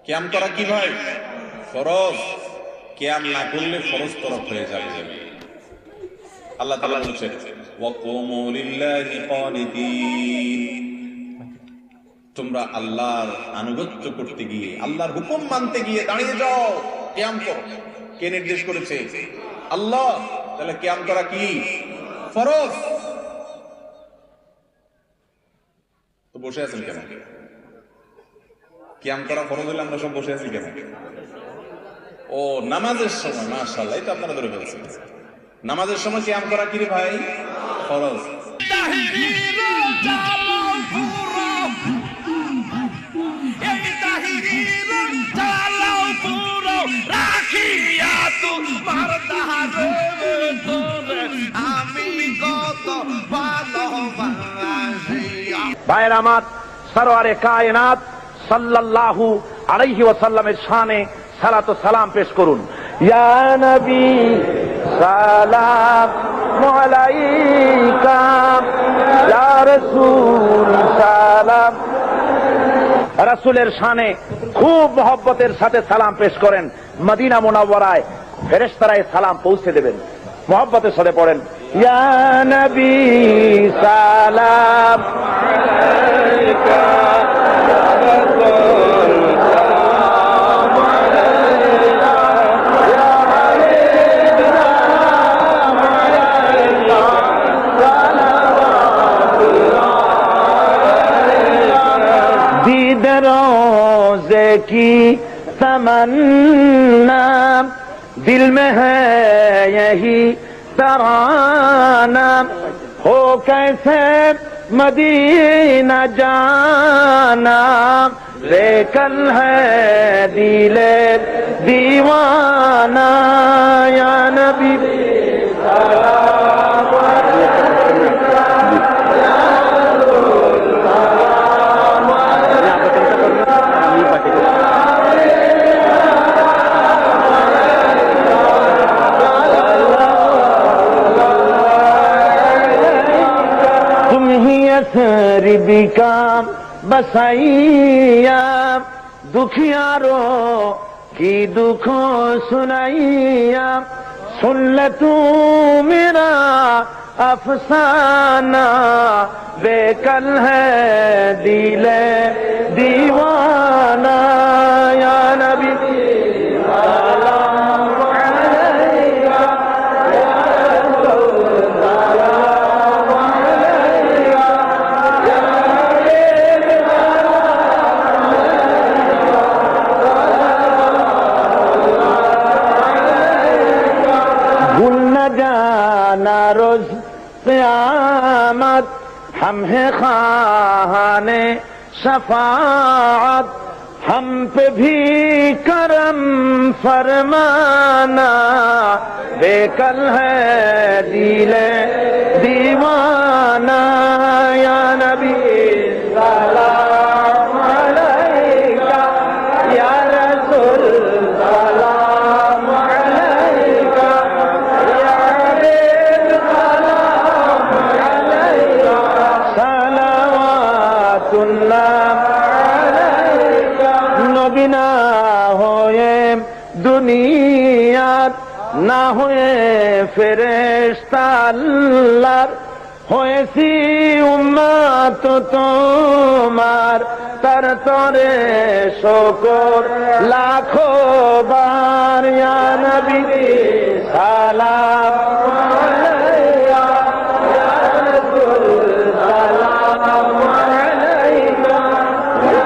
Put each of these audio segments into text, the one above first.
কিয়াম করা কি ভাই? ফরজ। কিয়াম না করলে ফরজ তরফ হয়ে যাবে। আল্লাহ তাআলা বলেছেন ওয়াকুমু লিল্লাহি কানিতিন, তোমরা আল্লাহর আনুগত্য করতে গিয়ে, আল্লাহর হুকুম মানতে গিয়ে দাঁড়িয়ে যাও, কিয়াম করো। কে নির্দেশ করেছে? আল্লাহ। তাহলে কিয়াম করা কি? ফরজ। তো বসে আছেন কেন? কিয়াম করা ফরজ হলে আমরা সব বসে আছি কেন? ও নামাজের সময়, মাশাআল্লাহ, এই তো আপনারা ধরে ফেলছেন। নামাজের সময় কিয়াম করা কি রে ভাই? ফরজ। ভাইয়ের আমার, সরওয়ারে কায়নাত সাল্লাল্লাহু আলাইহি ওয়াসাল্লামের শানে সালাত ও সালাম পেশ করুন। ইয়া নবী সালাম আলাইকা, ইয়া রাসূল সালাম। রাসূলের শানে খুব মহব্বতের সাথে সালাম পেশ করেন। মদিনা মুনাওয়ারায় ফেরেশতারা এই সালাম পৌঁছে দেবেন। মহব্বতের সাথে পড়েন, ইয়া নবী সালাম আলাইকা, ইয়া রাসূল সালাম আলাইকা, ইয়া হাবিব সালাম আলাইকা, সালাওয়াতুল্লাহ আলাইকা। दीद रोज़े की तमन्ना दिल में है यही तराना, हो कैसे मदीना जाना, लेकिन है दिले दीवाना। या नबी सलाम अलैका, या रसूल सलाम तुम ही असरबी का बसाइया, दुखियारों की दुखों सुनाइया, सुन ले तू मेरा अफसाना, बेकल है दिले दीवाना। या नबी सलाम अलैका, या रसूल सलाम अलैका, या हबीब सलाम अलैका, भूल न जाना रोज क़यामत, हम है ख़ाने शफाअत, हम पे भी करम फरमाना, बेकल है दिले दीवाना। या नबी सलाम अलैका, या रसूल सलाम अलैका, या हबीब सलाम अलैका, सलावातुल्लाह अलैका। नबी ना होए दुनियात, ना होए ফেরেশতা আল্লাহর, হয়েছি উম্মত তোমার, তার তরে শুকর লাখো বার। ইয়া নবী সালাম আলাইকা, ইয়া রাসূল সালাম আলাইকা, ইয়া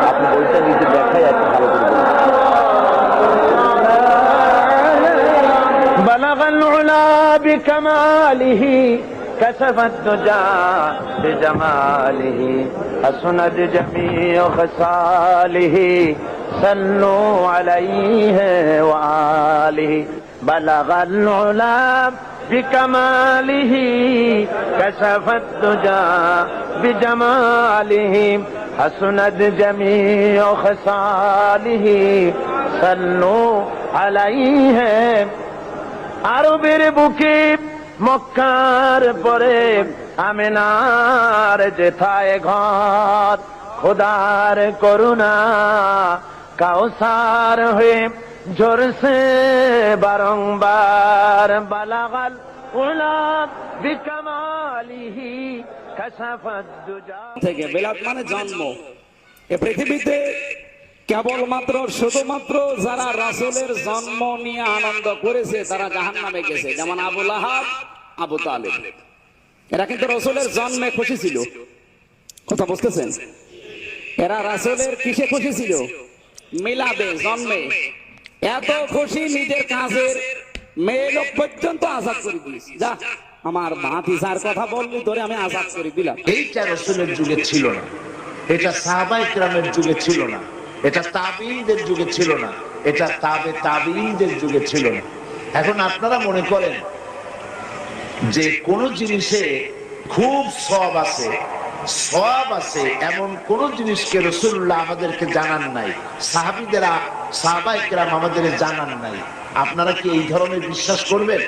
আপনি বলতে নিজে দেখাই এত ভালো করে بلغ العلا بكماله، كشف الدجى بجماله، حسنت جميع خصاله، صلوا عليه وآله. بلغ العلا بكماله، كشف الدجى بجماله، حسنت جميع خصاله، صلوا عليه। আরবের বুকে মক্কার পরে আমিনার যেথায় ঘর, खुदार करुणा काउसार हुए जोर से बारंबार बलागल गुलाब बिकमालिही कशफत दुजा থেকে বেলাত মানে জন্ম। এ পৃথিবীতে কেবলমাত্র শুধুমাত্র যারা রাসূলের জন্ম নিয়ে আনন্দ করেছে তারা জাহান্নামে গেছে, যেমন আবু লাহাব, আবু তালেব। এরা কিন্তু রাসূলের জন্মে খুশি ছিল। কথা বুঝতেছেন? এরা রাসূলের কিসে খুশি ছিল? মিলাদে, জন্মে। এত খুশি নিজের কাজের মেয়ে লোক পর্যন্ত আজাদ করে দিয়েছে। যা আমার ভাতিজার কথা বললি ধরে আমি আজাদ করে দিলাম। এইটা রাসূলের যুগে ছিল না, এটা সাহাবায়ে কেরামের যুগে ছিল না, এটা তাবিঈনদের যুগে ছিল না, এটা তাবিঈনদের যুগে ছিল না। এখন আপনারা মনে করেন যে কোন জিনিসে খুব সওয়াব আছে এমন কোন জিনিসকে রাসূলুল্লাহ আমাদেরকে জানান নাই, সাহাবায়ে কেরাম আমাদের জানান নাই। আপনারা কি এই ধরনের বিশ্বাস করবেন?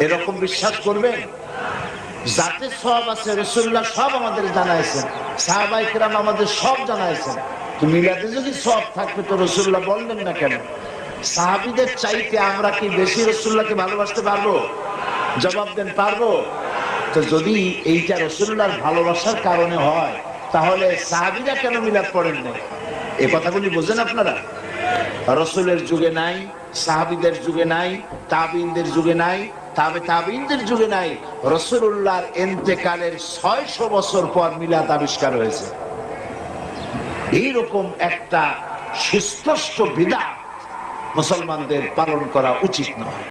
এরকম বিশ্বাস করবেন? যাতে সওয়াব আছে রাসূলুল্লাহ সব আমাদের জানাইছেন, সাহাবায়ে কেরাম আমাদের সব জানাইছেন। তো মিলাদে যদি সওয়াব থাকবে তো রাসূলুল্লাহ বললেন না কেন? সাহাবীদের চাইতে আমরা কি বেশি রাসূলুল্লাহকে ভালোবাসতে পারবো? জবাব দেন, পারবো? তো যদি এইটা রাসূলুল্লাহর ভালোবাসার কারণে হয় তাহলে সাহাবীরা কেন মিলাদ পড়েন না? এই কথাগুলি বোঝেন আপনারা? রাসূলের যুগে নাই, সাহাবীদের যুগে নাই, তাবিঈনদের যুগে নাই, তাবিঈনদের যুগে নাই। রাসূলুল্লাহর ইন্তেকালের 600 বছর পর মিলাদ আবিষ্কার হয়েছে। এইরকম একটা সুস্পষ্ট বিদআত মুসলমানদের পালন করা উচিত নয়।